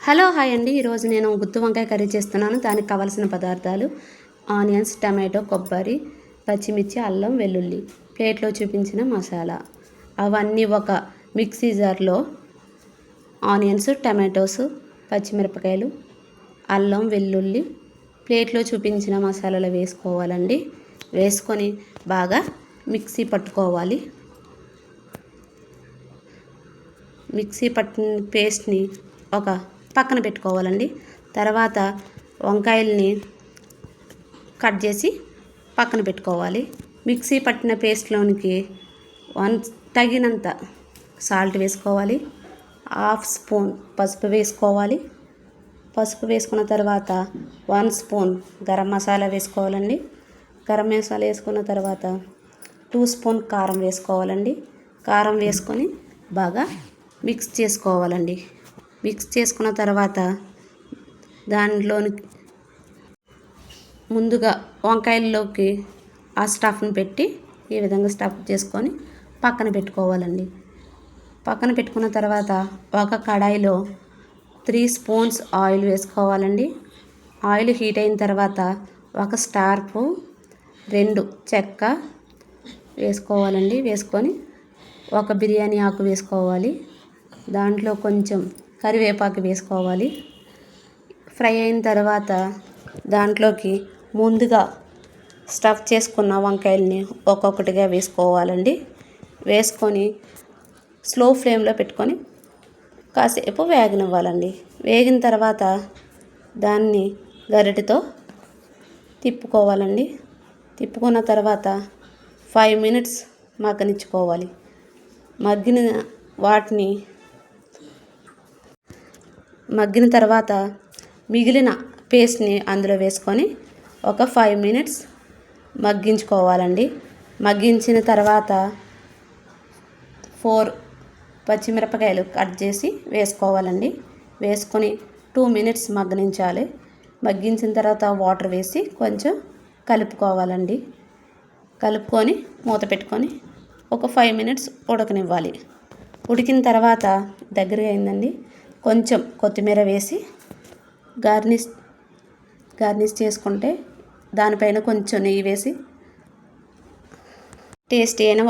Hello hi అండి. ఈరోజు నేను గుత్తి వంకాయ కర్రీ చేస్తున్నాను. దానికి కావాల్సిన పదార్థాలు ఆనియన్స్, టమాటో, కొబ్బరి, పచ్చిమిర్చి, అల్లం, వెల్లుల్లి, ప్లేట్లో చూపించిన మసాలా. అవన్నీ ఒక మిక్సీ జార్లో ఆనియన్స్, టమాటోస్, పచ్చిమిరపకాయలు, అల్లం, వెల్లుల్లి ప్లేట్లో చూపించిన మసాలాలు వేసుకోవాలండి. వేసుకొని బాగా మిక్సీ పట్టుకోవాలి. మిక్సీ పట్టిన పేస్ట్ని ఒక పక్కన పెట్టుకోవాలండి. తర్వాత వంకాయల్ని కట్ చేసి పక్కన పెట్టుకోవాలి. మిక్సీ పట్టిన పేస్ట్లోనికి తగినంత సాల్ట్ వేసుకోవాలి. 1/2 స్పూన్ పసుపు వేసుకోవాలి. పసుపు వేసుకున్న తర్వాత 1 స్పూన్ గరం మసాలా వేసుకోవాలండి. గరం మసాలా వేసుకున్న తర్వాత 2 స్పూన్ కారం వేసుకోవాలండి. కారం వేసుకొని బాగా మిక్స్ చేసుకోవాలండి. మిక్స్ చేసుకున్న తర్వాత దానిలోని ముందుగా వంకాయల్లోకి ఆ స్టఫ్ని పెట్టి ఈ విధంగా స్టఫ్ చేసుకొని పక్కన పెట్టుకోవాలండి. పక్కన పెట్టుకున్న తర్వాత ఒక కడాయిలో 3 స్పూన్స్ ఆయిల్ వేసుకోవాలండి. ఆయిల్ హీట్ అయిన తర్వాత ఒక స్టార్ పువ్వు, 2 చెక్క వేసుకోవాలండి. వేసుకొని ఒక బిర్యానీ ఆకు వేసుకోవాలి. దాంట్లో కొంచెం కరివేపాకు వేసుకోవాలి. ఫ్రై అయిన తర్వాత దాంట్లోకి ముందుగా స్టఫ్ చేసుకున్న వంకాయల్ని ఒక్కొక్కటిగా వేసుకోవాలండి. వేసుకొని స్లో ఫ్లేమ్లో పెట్టుకొని కాసేపు వేగనివ్వాలండి. వేగిన తర్వాత దాన్ని గరిటెతో తిప్పుకోవాలండి. తిప్పుకున్న తర్వాత 5 మినిట్స్ మగ్గనిచ్చుకోవాలి. మగ్గిన తర్వాత మిగిలిన పేస్ట్ని అందులో వేసుకొని ఒక 5 మినిట్స్ మగ్గించుకోవాలండి. మగ్గించిన తర్వాత 4 పచ్చిమిరపకాయలు కట్ చేసి వేసుకోవాలండి. వేసుకొని 2 మినిట్స్ మగ్గనించాలి. మగ్గించిన తర్వాత వాటర్ వేసి కొంచెం కలుపుకోవాలండి. కలుపుకొని మూత పెట్టుకొని ఒక 5 మినిట్స్ ఉడకనివ్వాలి. ఉడికిన తర్వాత దగ్గరగా అయిందండి. కొంచెం కొత్తిమీర వేసి గార్నిష్ చేసుకుంటే దానిపైన కొంచెం నెయ్యి వేసి టేస్టీ అయిన